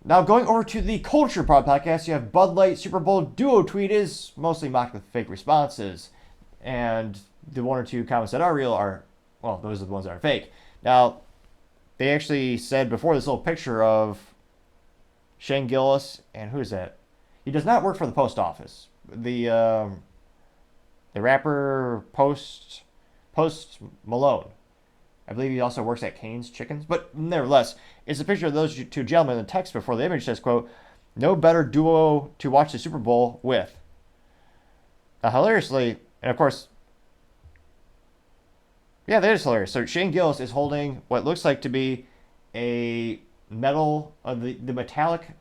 Now, going over to the Culture Pod podcast, you have Bud Light Super Bowl duo tweet is mostly mocked with fake responses. And the one or two comments that are real are, well, those are the ones that are fake. Now, they actually said before this little picture of Shane Gillis, and who is that? He does not work for the post office. The rapper Post Malone. I believe he also works at Cane's Chickens. But nevertheless, it's a picture of those two gentlemen. The text before the image says, quote, "No better duo to watch the Super Bowl with." Now, hilariously, and of course, yeah, that is hilarious. So Shane Gillis is holding what looks like to be a metal, the metallic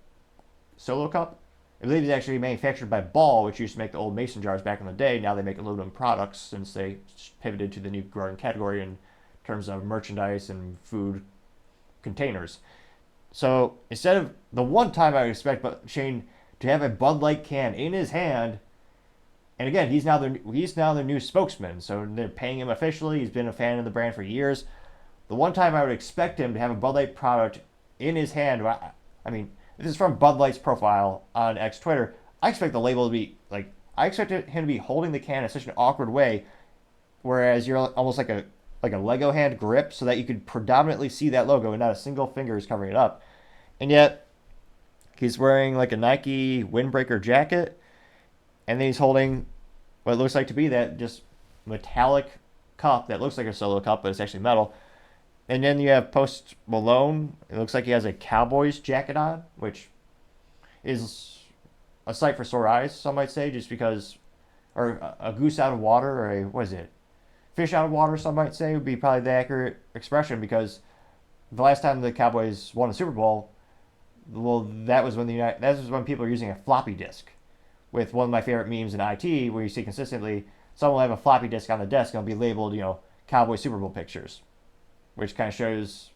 solo cup. I believe it's actually manufactured by Ball, which used to make the old mason jars back in the day. Now they make aluminum products since they pivoted to the new growing category in terms of merchandise and food containers. So instead of the one time I would expect Shane to have a Bud Light can in his hand, and again, he's now their new spokesman, so they're paying him officially. He's been a fan of the brand for years. The one time I would expect him to have a Bud Light product in his hand, I mean, this is from Bud Light's profile on X Twitter. I expect the label to be like, I expected him to be holding the can in such an awkward way, whereas you're almost like a Lego hand grip, so that you could predominantly see that logo and not a single finger is covering it up. And yet, he's wearing like a Nike windbreaker jacket, and then he's holding what looks like to be that just metallic cup that looks like a solo cup, but it's actually metal. And then you have Post Malone. It looks like he has a Cowboys jacket on, which is a sight for sore eyes, some might say, just because, or a goose out of water, or a, what is it? Fish out of water, some might say, would be probably the accurate expression, because the last time the Cowboys won a Super Bowl, well, that was when people were using a floppy disk. With one of my favorite memes in IT, where you see consistently someone will have a floppy disk on the desk and it'll be labeled, Cowboy Super Bowl pictures, which kind of shows.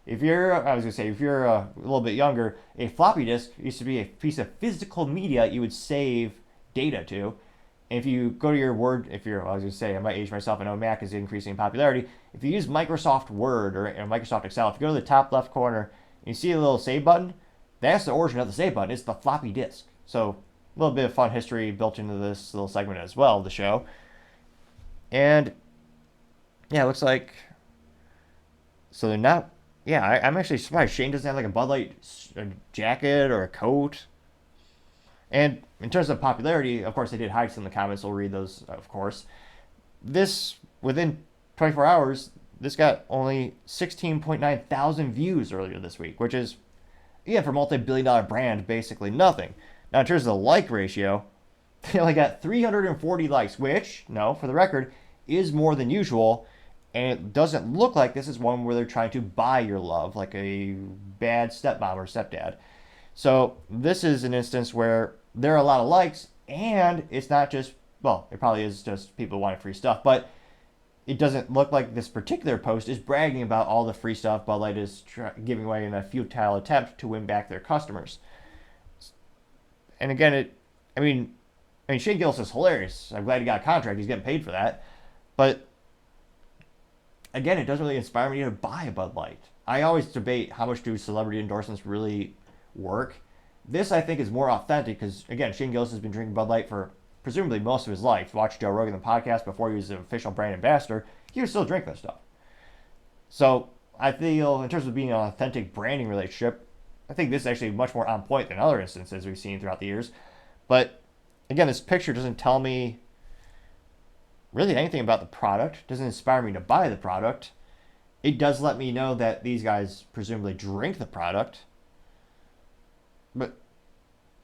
If you're a little bit younger, a floppy disk used to be a piece of physical media you would save data to. And if you go to your Word, I might age myself. I know Mac is increasing in popularity. If you use Microsoft Word or Microsoft Excel, if you go to the top left corner and you see a little save button, that's the origin of the save button. It's the floppy disk. So a little bit of fun history built into this little segment as well, the show. And yeah, it looks like, so they're not, yeah, I'm actually surprised Shane doesn't have like a Bud Light jacket or a coat. And in terms of popularity, of course, they did hide some in the comments. We'll read those, of course. This, within 24 hours, this got only 16.9 thousand views earlier this week, which is, yeah, for a multi-billion-dollar brand, basically nothing. Now, in terms of the like ratio, they only got 340 likes, which, no, for the record, is more than usual. And it doesn't look like this is one where they're trying to buy your love, like a bad stepmom or stepdad. So this is an instance where there are a lot of likes, and it's not just, well, it probably is just people wanting free stuff, but it doesn't look like this particular post is bragging about all the free stuff Bud Light is giving away in a futile attempt to win back their customers. And again, Shane Gillis is hilarious. I'm glad he got a contract. He's getting paid for that. But again, it doesn't really inspire me to buy a Bud Light. I always debate how much do celebrity endorsements really work. This, I think, is more authentic because, again, Shane Gillis has been drinking Bud Light for presumably most of his life. Watch Joe Rogan, the podcast, before he was an official brand ambassador. He was still drinking this stuff. So I feel, in terms of being an authentic branding relationship, I think this is actually much more on point than other instances we've seen throughout the years. But again, this picture doesn't tell me really anything about the product. It doesn't inspire me to buy the product. It does let me know that these guys presumably drink the product.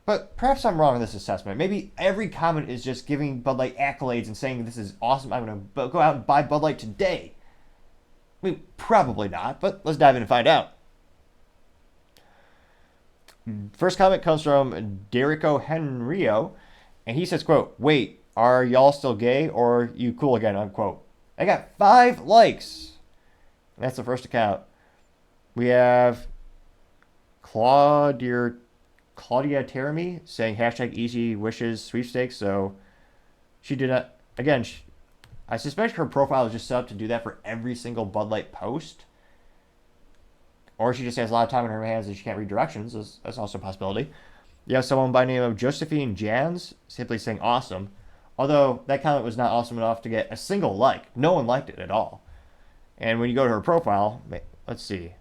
But perhaps I'm wrong in this assessment. Maybe every comment is just giving Bud Light accolades and saying this is awesome. I'm going to go out and buy Bud Light today. I mean, probably not, but let's dive in and find out. First comment comes from Derico Henrio, and he says, quote, "Wait, are y'all still gay or you cool again?" Unquote. I got 5 likes. That's the first account. We have Claudia Teremy saying hashtag easy wishes sweepstakes. So she did not, again, I suspect her profile is just set up to do that for every single Bud Light post. or she just has a lot of time in her hands and she can't read directions. That's also a possibility. You have someone by the name of Josephine Jans simply saying awesome, although that comment was not awesome enough to get a single like. No one liked it at all. And when you go to her profile, let's see.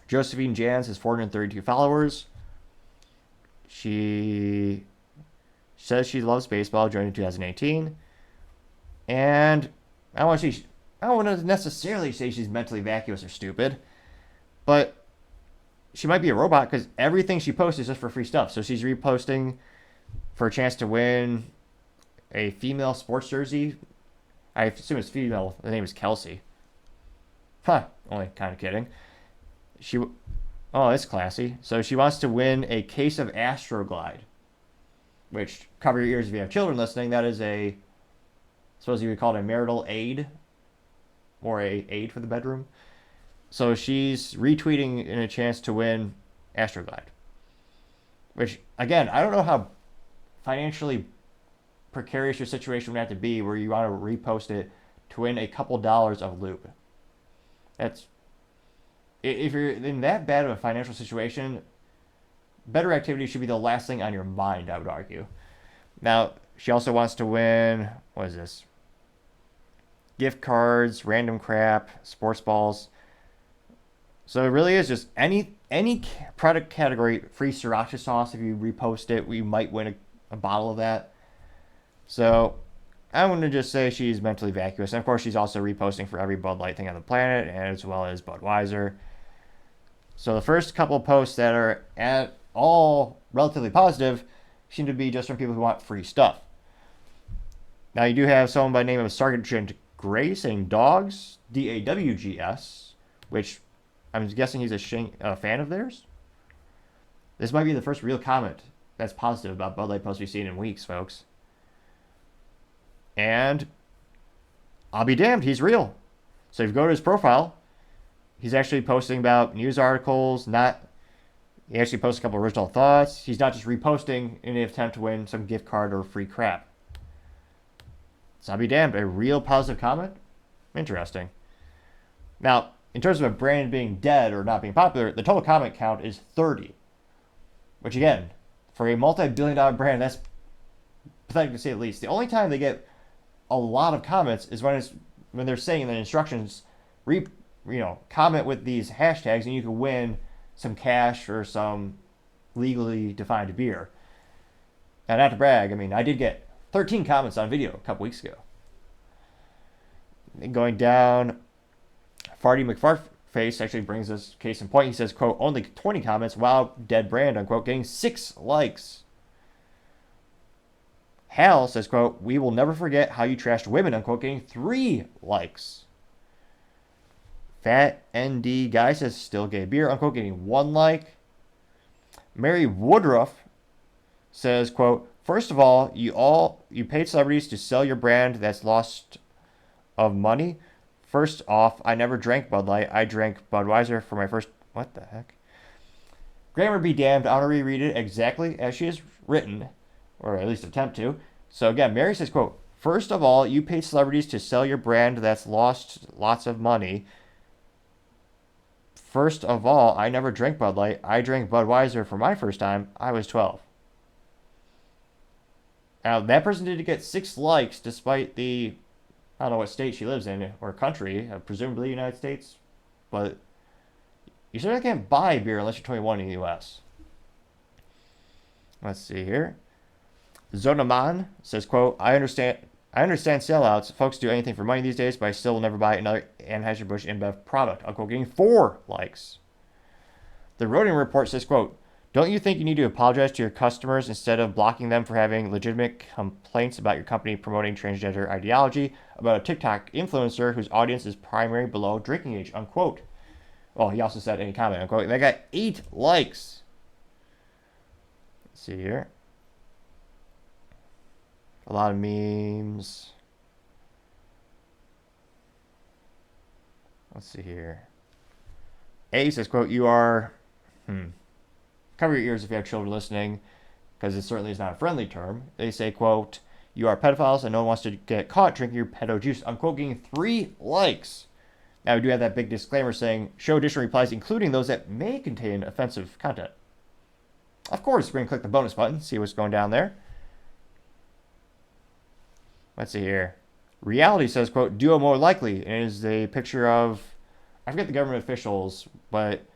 Josephine Jans has 432 followers. She says she loves baseball, joined in 2018. And I don't want to necessarily say she's mentally vacuous or stupid, but she might be a robot because everything she posts is just for free stuff. So she's reposting for a chance to win a female sports jersey. I assume it's female. The name is Kelsey. Only kind of kidding. Oh, it's classy. So she wants to win a case of Astroglide, which, cover your ears if you have children listening, that is I suppose you would call it a marital aid, or a aid for the bedroom. So she's retweeting in a chance to win Astroglide, which, again, I don't know how financially precarious your situation would have to be where you want to repost it to win a couple dollars of lube. If you're in that bad of a financial situation, better activity should be the last thing on your mind, I would argue. Now, she also wants to win, what is this? Gift cards, random crap, sports balls. So it really is just any product category, free sriracha sauce. If you repost it, we might win a bottle of that. So I want to just say she's mentally vacuous. And of course, she's also reposting for every Bud Light thing on the planet, as well as Budweiser. So the first couple of posts that are at all relatively positive seem to be just from people who want free stuff. Now you do have someone by the name of Sergeant Gray saying dogs, DAWGS, which I'm guessing he's a fan of theirs. This might be the first real comment that's positive about Bud Light posts we've seen in weeks, folks. And I'll be damned, he's real. So if you go to his profile, he's actually posting about news articles. He actually posts a couple original thoughts. He's not just reposting in an attempt to win some gift card or free crap. So I'll be damned, a real positive comment? Interesting. Now, in terms of a brand being dead or not being popular, the total comment count is 30. Which, again, for a multi-billion-dollar brand, that's pathetic to say the least. The only time they get a lot of comments is when they're saying in the instructions, comment with these hashtags and you can win some cash or some legally defined beer. Now, not to brag, I did get 13 comments on video a couple weeks ago. And going down, Farty McFarface actually brings this case in point. He says, quote, only 20 comments, wow, dead brand, unquote, getting 6 likes. Hal says, quote, we will never forget how you trashed women, unquote, getting 3 likes. Fat ND guy says, still gay beer, unquote, getting 1 like. Mary Woodruff says, quote, first of all, you paid celebrities to sell your brand that's lost of money. First off, I never drank Bud Light. I drank Budweiser for my first... What the heck? Grammar be damned. I want to reread it exactly as she is written, or at least attempt to. So again, Mary says, quote, first of all, you paid celebrities to sell your brand that's lost lots of money. First of all, I never drank Bud Light. I drank Budweiser for my first time. I was 12. Now, that person did get 6 likes despite the... I don't know what state she lives in, or country, presumably the United States, but you certainly can't buy beer unless you're 21 in the U.S. Let's see here. Zonaman says, quote, I understand sellouts. Folks do anything for money these days, but I still will never buy another Anheuser-Busch InBev product. Unquote, getting 4 likes. The Rodin Report says, quote, don't you think you need to apologize to your customers instead of blocking them for having legitimate complaints about your company promoting transgender ideology about a TikTok influencer whose audience is primary below drinking age, unquote. Well, he also said any comment, unquote. They got 8 likes. Let's see here. A lot of memes. Let's see here. A says, quote, you are... Cover your ears if you have children listening, because it certainly is not a friendly term. They say, quote, you are pedophiles and no one wants to get caught drinking your pedo juice, unquote, getting 3 likes. Now, we do have that big disclaimer saying, show additional replies, including those that may contain offensive content. Of course, we're going to click the bonus button, see what's going down there. Let's see here. Reality says, quote, duo more likely. And it is a picture of, I forget the government officials, but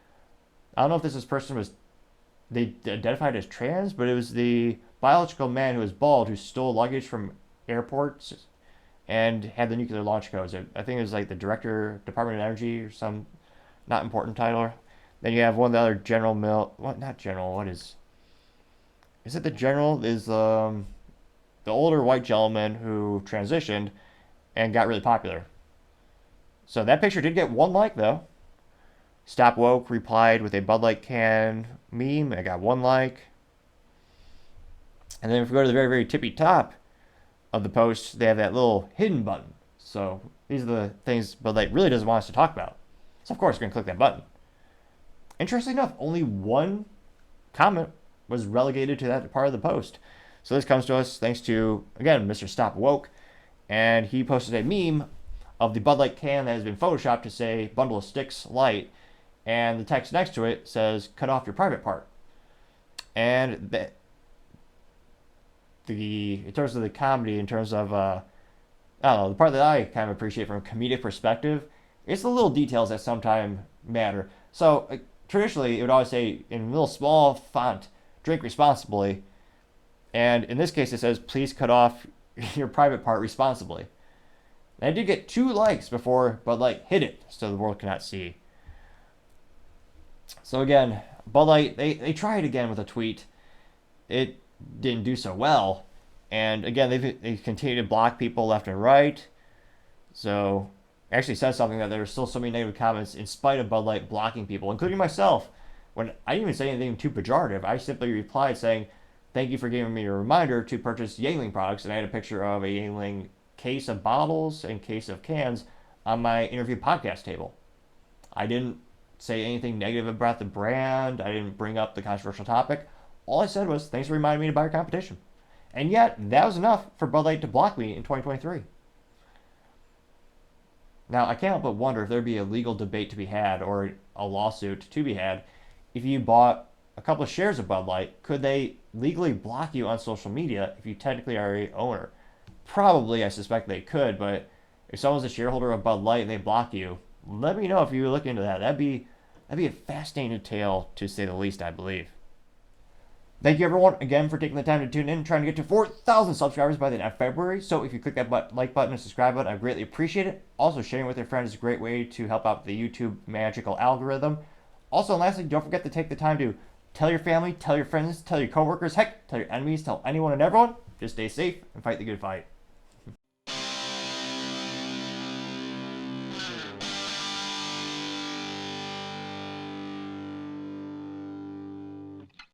I don't know if this person was, they identified as trans, but it was the biological man who was bald who stole luggage from airports and had the nuclear launch codes. I think it was like the director, Department of Energy, or some not important title. Then you have one of the other general not general, what is it the general? Is the older white gentleman who transitioned and got really popular. So that picture did get 1 like though. Stop Woke replied with a Bud Light can meme. I got 1 like. And then if we go to the very, very tippy top of the post, they have that little hidden button. So these are the things Bud Light really doesn't want us to talk about. So of course we're going to click that button. Interestingly enough, only 1 comment was relegated to that part of the post. So this comes to us thanks to, again, Mr. Stop Woke. And he posted a meme of the Bud Light can that has been photoshopped to say bundle of sticks light. And the text next to it says, cut off your private part. And in terms of the comedy, in terms of, I don't know, the part that I kind of appreciate from a comedic perspective, it's the little details that sometimes matter. So traditionally, it would always say in little small font, drink responsibly. And in this case, it says, please cut off your private part responsibly. And I did get 2 likes before Bud Light hid it, so the world cannot see. So again, Bud Light, they tried again with a tweet. It didn't do so well. And again, they continue to block people left and right. So it actually says something that there were still so many negative comments in spite of Bud Light blocking people, including myself. When I didn't even say anything too pejorative, I simply replied saying, thank you for giving me a reminder to purchase Yangling products. And I had a picture of a Yangling case of bottles and case of cans on my interview podcast table. I didn't say anything negative about the brand. I didn't bring up the controversial topic. All I said was, thanks for reminding me to buy your competition. And yet, that was enough for Bud Light to block me in 2023. Now, I can't help but wonder if there'd be a legal debate to be had or a lawsuit to be had if you bought a couple of shares of Bud Light. Could they legally block you on social media if you technically are a owner? Probably, I suspect they could, but if someone's a shareholder of Bud Light and they block you, let me know if you look into that. That'd be a fascinating tale, to say the least, I believe. Thank you, everyone, again, for taking the time to tune in. Trying to get to 4,000 subscribers by the end of February. So if you click that like button and subscribe button, I greatly appreciate it. Also, sharing with your friends is a great way to help out the YouTube magical algorithm. Also, and lastly, don't forget to take the time to tell your family, tell your friends, tell your coworkers, heck, tell your enemies, tell anyone and everyone. Just stay safe and fight the good fight.